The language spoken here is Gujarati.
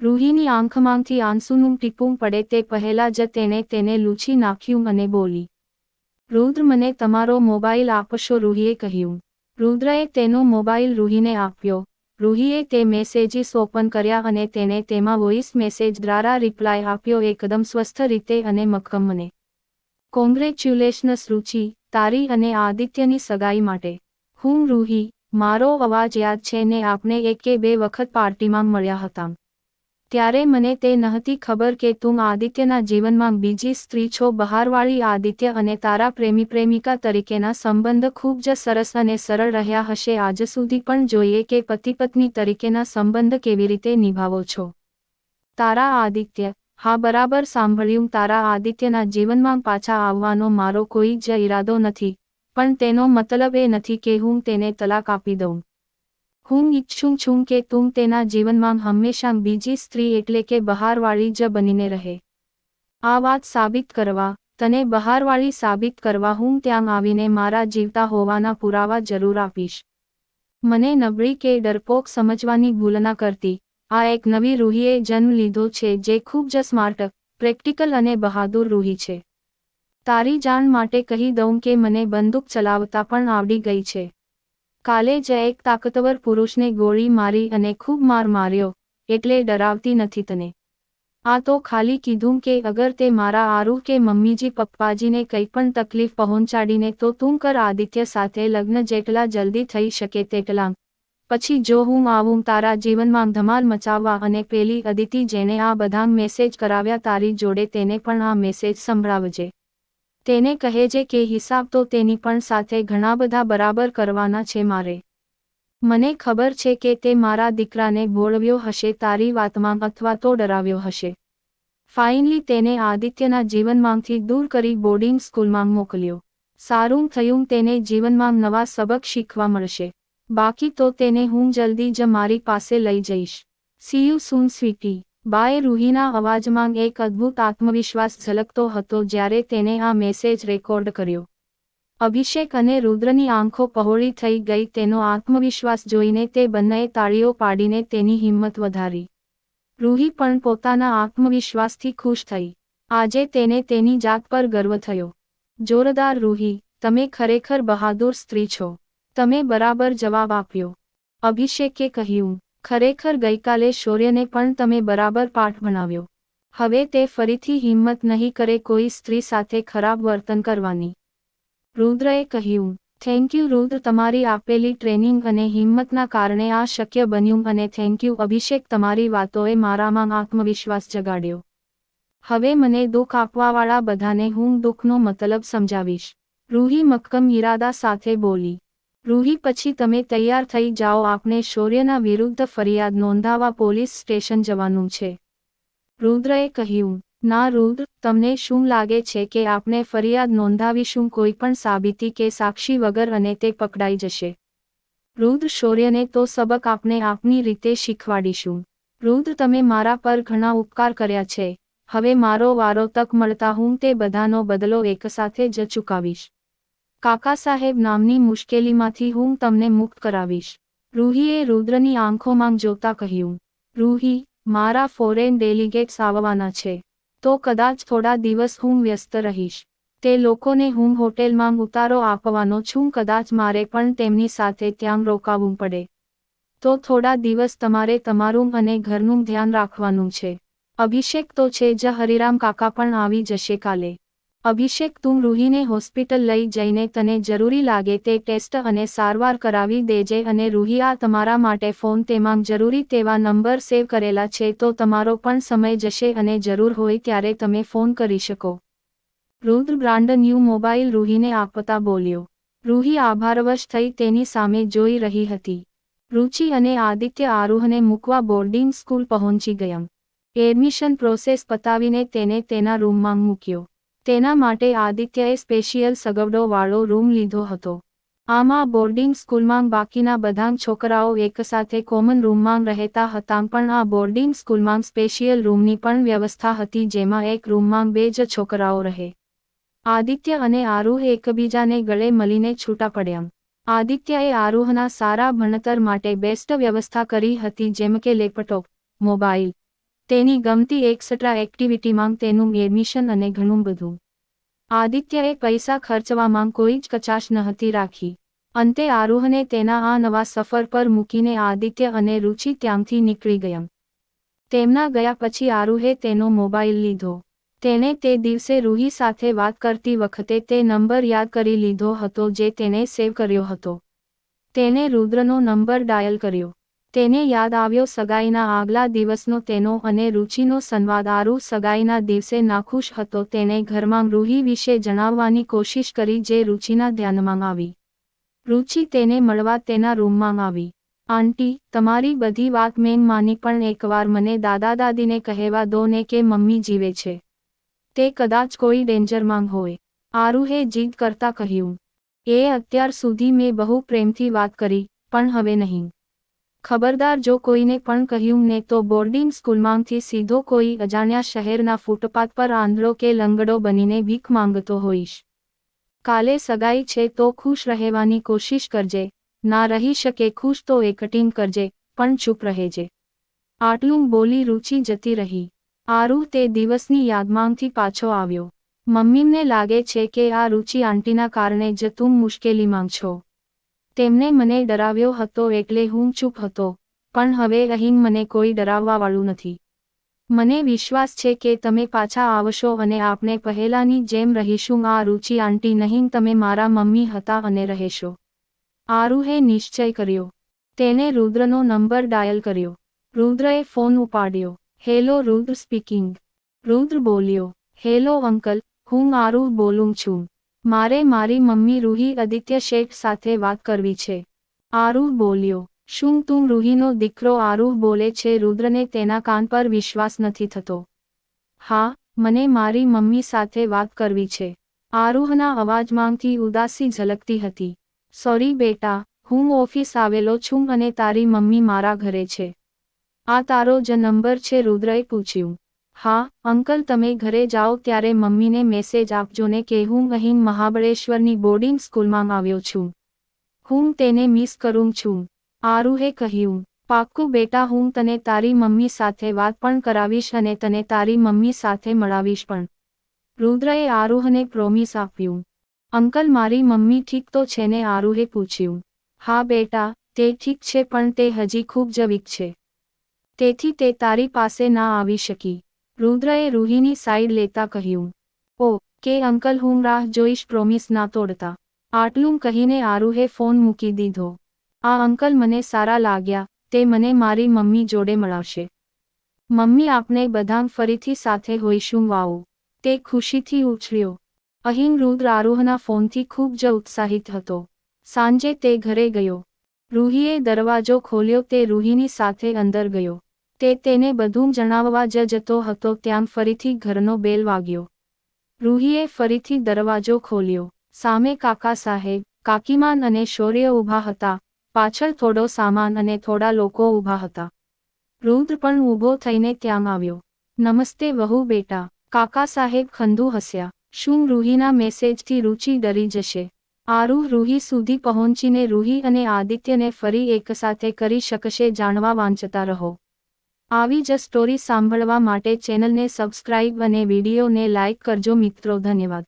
રૂહીની આંખમાંથી આંસુનું ટીપું પડે તે પહેલા જ તેને લૂછી નાખ્યું અને બોલી, રુદ્ર, મને તમારો મોબાઈલ આપશો? રૂહીએ કહ્યું. રુદ્રએ તેનો મોબાઈલ રૂહીને આપ્યો. રૂહીએ તે મેસેજીસ ઓપન કર્યા અને તેને તેમાં વોઇસ મેસેજ દ્વારા રિપ્લાય આપ્યો, એકદમ સ્વસ્થ રીતે અને મક્કમને. કોંગ્રેચ્યુલેશન્સ રુચિ, તારી અને આદિત્યની સગાઈ માટે. હું રૂહી, મારો અવાજ યાદ છે ને? આપણે 1 કે 2 વખત પાર્ટીમાં મળ્યા હતા. ત્યારે મને તે નહોતી ખબર કે તું આદિત્યના જીવનમાં બીજી સ્ત્રી છો. બહારવાળી આદિત્ય અને તારા પ્રેમિકા તરીકેના સંબંધ ખૂબ જ સરસ અને સરળ રહ્યા હશે આજ સુધી, પણ જોઈએ કે પતિ પત્ની તરીકેના સંબંધ કેવી રીતે નિભાવો છો. તારા આદિત્ય. હા, બરાબર સાંભળ્યું. તારા આદિત્યના જીવનમાં પાછા આવવાનો મારો કોઈ જ ઈરાદો નથી, પણ તેનો મતલબ એ નથી કે હું તેને તલાક આપી દઉં. હું ઈચ્છું છું કે તું તેના જીવનમાં હંમેશા બીજી સ્ત્રી એટલે કે બહારવાળી જ બનીને રહે. આ વાત સાબિત કરવા, તને બહારવાળી સાબિત કરવા હું ત્યાં આવીને મારા જીવતા હોવાના પુરાવા જરૂર આપીશ. મને નબળી કે ડરપોક સમજવાની ભૂલ ન કરતી. આ એક નવી રૂહીએ જન્મ લીધો છે જે ખૂબ જ સ્માર્ટ, પ્રેક્ટિકલ અને બહાદુર રૂહી છે. તારી જાણ માટે કહી દઉં કે મને બંદૂક ચલાવતા પણ આવડી ગઈ છે. કાલે જ એક તાકતવર પુરુષને ગોળી મારી અને ખૂબ માર માર્યો, એટલે ડરાવતી નથી તને. આ તો ખાલી કીધું કે અગર તે મારા આરૂ કે મમ્મીજી પપ્પાજીને કંઈ પણ તકલીફ પહોંચાડીને તો તું કર આદિત્ય સાથે લગ્ન જેટલા જલ્દી થઈ શકે તેટલા. પછી જો હું આવું તારા જીવનમાં ધમાલ મચાવવા અને પેલી અદિતિ જેને આ બધા મેસેજ કરાવ્યા તારી જોડે તેને પણ આ મેસેજ સંભળાવજે. તેને કહેજે કે હિસાબ તો તેની પણ સાથે ઘણા બધા બરાબર કરવાના છે મારે. મને ખબર છે કે તે મારા દીકરાને બોળવ્યો હશે તારી વાતમાં અથવા તો ડરાવ્યો હશે. ફાઇનલી તેને આદિત્યના જીવનમાંથી દૂર કરી બોર્ડિંગ સ્કૂલમાં મોકલ્યો. સારું થયું, તેને જીવનમાં નવા સબક શીખવા મળશે. બાકી તો તેને હું જલ્દી જ મારી પાસે લઈ જઈશ. See you soon sweetie. Bye. રૂહીના અવાજમાં એક અદ્ભુત આત્મવિશ્વાસ ઝલકતો હતો જ્યારે તેને આ મેસેજ રેકોર્ડ કર્યો. અભિષેક અને રુદ્રની આંખો પહોળી થઈ ગઈ તેનો આત્મવિશ્વાસ જોઈને. તે બંનેએ તાળીઓ પાડીને તેની હિંમત વધારી. રૂહી પણ પોતાના આત્મવિશ્વાસથી ખુશ થઈ. આજે તેને તેની જાત પર ગર્વ થયો. જોરદાર રૂહી, તમે ખરેખર બહાદુર સ્ત્રી છો. તમે બરાબર જવાબ આપ્યો. અભિષેકે કહ્યું. ખરેખર ગઈકાલે શૌર્યને પણ તમે બરાબર પાઠ ભણાવ્યો. હવે તે ફરીથી હિંમત નહીં કરે કોઈ સ્ત્રી સાથે ખરાબ વર્તન કરવાની. રુદ્રએ કહ્યું. થેન્ક યુ રુદ્ર, તમારી આપેલી ટ્રેનિંગ અને હિંમતના કારણે આ શક્ય બન્યું અને થેન્ક યુ અભિષેક, તમારી વાતોએ મારામાં આત્મવિશ્વાસ જગાડ્યો. હવે મને દુઃખ આપવાવાળા બધાને હું દુઃખનો મતલબ સમજાવીશ. રૂહી મક્કમ ઈરાદા સાથે બોલી. રૂહી, પછી તમે તૈયાર થઈ જાઓ, આપણે શૌર્યના વિરુદ્ધ ફરિયાદ નોંધાવવા પોલીસ સ્ટેશન જવાનું છે. રુદ્રએ કહ્યું. ના રુદ્ર, તમને શું લાગે છે કે આપણે ફરિયાદ નોંધાવીશું કોઈ પણ સાબિતી કે સાક્ષી વગર અને તે પકડાઈ જશે? રુદ્ર, શૌર્યને તો સબક આપણે આપની રીતે શીખવાડીશું. રુદ્ર, તમે મારા પર ઘણા ઉપકાર કર્યા છે. હવે મારો વારો, તક મળતા હું તે બધાનો બદલો એકસાથે જ ચૂકાવીશ. કાકા સાહેબ નામની મુશ્કેલીમાંથી હું તમને મુક્ત કરાવીશ. રૂહીએ રુદ્રની આંખોમાં જોતા કહ્યું. રૂહી, મારા ફોરેન ડેલિગેટ્સ આવવાના છે. તો કદાચ થોડા દિવસ હું વ્યસ્ત રહીશ. તે લોકોને હું હોટેલમાં ઉતારો આપવાનો છું. કદાચ મારે પણ તેમની સાથે ત્યાં રોકાવું પડે. તો થોડા દિવસ તમારે તમારું અને ઘરનું ધ્યાન રાખવાનું છે. અભિષેક તો છે જ, હરિરામ કાકા પણ આવી જશે કાલે. અભિષેક, તું રૂહીને હોસ્પિટલ લઈ જઈને તને જરૂરી લાગે તે ટેસ્ટ અને સારવાર કરાવી દેજે. અને રૂહી, આ તમારા માટે ફોન, તેમાં જરૂરી તેવા નંબર સેવ કરેલા છે તો તમારો પણ સમય જશે અને જરૂર હોય ત્યારે તમે ફોન કરી શકો. રુદ્ર બ્રાન્ડ ન્યૂ મોબાઈલ રૂહીને આપતા બોલ્યો. રૂહી આભારવશ થઈ તેની સામે જોઈ રહી હતી. રુચિ અને આદિત્ય આરૂહને મૂકવા બોર્ડિંગ સ્કૂલ પહોંચી ગયા. એડમિશન પ્રોસેસ પતાવીને તેને તેના રૂમમાં મૂક્યો. તેના માટે આદિત્યએ સ્પેશિયલ સગવડોવાળો રૂમ લીધો હતો. આમાં બોર્ડિંગ સ્કૂલમાં બાકીના બધા છોકરાઓ એકસાથે કોમન રૂમમાં રહેતા હતા, પણ આ બોર્ડિંગ સ્કૂલમાં સ્પેશિયલ રૂમની પણ વ્યવસ્થા હતી જેમાં એક રૂમમાં 2 જ છોકરાઓ રહે. આદિત્ય અને આરૂહ એકબીજાને ગળે મળીને છૂટા પડ્યા. આદિત્યએ આરૂહના સારા ભણતર માટે બેસ્ટ વ્યવસ્થા કરી હતી જેમ કે લેપટોપ, મોબાઈલ, તેની ગમતી એક્સ્ટ્રા એક્ટિવિટીમાં તેનું એડમિશન અને ઘણું બધું. આદિત્યએ પૈસા ખર્ચવામાં કોઈ જ કચાશ નહોતી રાખી. અંતે આરુહને તેના આ નવા સફર પર મૂકીને આદિત્ય અને રુચિ ત્યાંથી નીકળી ગયા. તેમના ગયા પછી આરુહે તેનો મોબાઈલ લીધો. તેણે તે દિવસે રૂહી સાથે વાત કરતી વખતે તે નંબર યાદ કરી લીધો હતો જે તેણે સેવ કર્યો હતો. તેણે રુદ્રનો નંબર ડાયલ કર્યો. તેને યાદ આવ્યો સગાઈના આગલા દિવસનો તેનો અને રુચિનો સંવાદ. આરુહ સગાઈના દિવસે નાખુશ હતો. તેણે ઘરમાં રૂહી વિશે જણાવવાની કોશિશ કરી જે રુચિના ધ્યાનમાં આવી. રુચિ તેને મળવા તેના રૂમમાં આવી. આંટી, તમારી બધી વાત મેં માની પણ એકવાર મને દાદા દાદીને કહેવા દો ને કે મમ્મી જીવે છે. તે કદાચ કોઈ ડેન્જરમાં હોય. આરુહે જીદ કરતા કહ્યું. એ અત્યાર સુધી મેં બહુ પ્રેમથી વાત કરી, પણ હવે નહીં. ખબરદાર જો કોઈને પણ કહ્યું ને તો બોર્ડિંગ સ્કૂલમાંથી સીધો કોઈ અજાણ્યા શહેરના ફૂટપાથ પર આંધળો કે લંગડો બનીને ભીખ માંગતો હોઈશ. કાલે સગાઈ છે તો ખુશ રહેવાની કોશિશ કરજે, ના રહી શકે ખુશ તો એકટિંગ કરજે, પણ ચૂપ રહેજે. આટલું બોલી રુચિ જતી રહી. આરુહ તે દિવસની યાદમાંથી પાછો આવ્યો. મમ્મીને લાગે છે કે આ રુચિ આંટીના કારણે જ તું મુશ્કેલીમાં છો. તેમને મને ડરાવ્યો હતો એટલે હું ચૂપ હતો, પણ હવે અહીં મને કોઈ ડરાવવાવાળું નથી. મને વિશ્વાસ છે કે તમે પાછા આવશો અને આપણે પહેલાની જેમ રહીશું. આ રુચિ આંટી નહીં, તમે મારા મમ્મી હતા અને રહેશો. આરુહે નિશ્ચય કર્યો. તેણે રુદ્રનો નંબર ડાયલ કર્યો. રુદ્રએ ફોન ઉપાડ્યો. હેલો, રુદ્ર સ્પીકિંગ. રુદ્ર બોલ્યો. હેલો અંકલ, હું આરુહ બોલું છું. મારે મારી મમ્મી રૂહી આદિત્ય શેઠ સાથે વાત કરવી છે. આરુહ બોલ્યો. શું તું રૂહીનો દીકરો? આરુહ બોલે છે. રુદ્રને તેના કાન પર વિશ્વાસ નથી થતો. હા, મને મારી મમ્મી સાથે વાત કરવી છે. આરુહના અવાજમાંથી ઉદાસી ઝલકતી હતી. સોરી બેટા, હું ઓફિસ આવેલો છું અને તારી મમ્મી મારા ઘરે છે. આ તારો જ નંબર છે? રુદ્રએ પૂછ્યું. હા અંકલ, તમે ઘરે જાઓ ત્યારે મમ્મીને મેસેજ આપજો ને કે હું અહીં મહાબળેશ્વરની બોર્ડિંગ સ્કૂલમાં આવ્યો છું. હું તેને મિસ કરું છું. આરુહે કહ્યું. પાક્કું બેટા, હું તને તારી મમ્મી સાથે વાત પણ કરાવીશ અને તને તારી મમ્મી સાથે મળાવીશ પણ. રુદ્રએ આરુહને પ્રોમિસ આપ્યું. અંકલ, મારી મમ્મી ઠીક તો છે ને? આરુહે પૂછ્યું. હા બેટા, તે ઠીક છે પણ તે હજી ખૂબ જ વીક છે. તેથી તે તારી પાસે ના આવી શકી. રુદ્રએ રૂહીની સાઈડ લેતા કહ્યું. કે અંકલ, હું રાહ જોઈશ, પ્રોમિસ ના તોડતા. આટલું કહીને આરુહે ફોન મૂકી દીધો. આ અંકલ મને સારા લાગ્યા, તે મને મારી મમ્મી જોડે મળાવશે. મમ્મી, આપણે બધાં ફરીથી સાથે હોઈશું. વાવ! તે ખુશીથી ઉછળ્યો. અહીં રુદ્ર આરુહના ફોનથી ખૂબ જ ઉત્સાહિત હતો. સાંજે તે ઘરે ગયો. રૂહીએ દરવાજો ખોલ્યો. તે રૂહીની સાથે અંદર ગયો. તે તેને બધું જણાવવા જ જતો હતો ત્યાં ફરીથી ઘરનો બેલ વાગ્યો. રૂહીએ ફરીથી દરવાજો ખોલ્યો. સામે કાકા સાહેબ, કાકીમાન અને શૌર્ય ઊભા હતા. પાછળ થોડો સામાન અને થોડા લોકો ઊભા હતા. રુદ્ર પણ ઊભો થઈને ત્યાં આવ્યો. નમસ્તે વહુ બેટા. કાકા સાહેબ ખંધુ હસ્યા. શું રૂહીના મેસેજથી રુચિ ડરી જશે? આરુહ રૂહી સુધી પહોંચીને રૂહી અને આદિત્યને ફરી એકસાથે કરી શકશે? જાણવા વાંચતા રહો. આવી જ સ્ટોરી સાંભળવા માટે ચેનલને સબસ્ક્રાઇબ અને વિડીયોને લાઇક કરજો મિત્રો. ધન્યવાદ.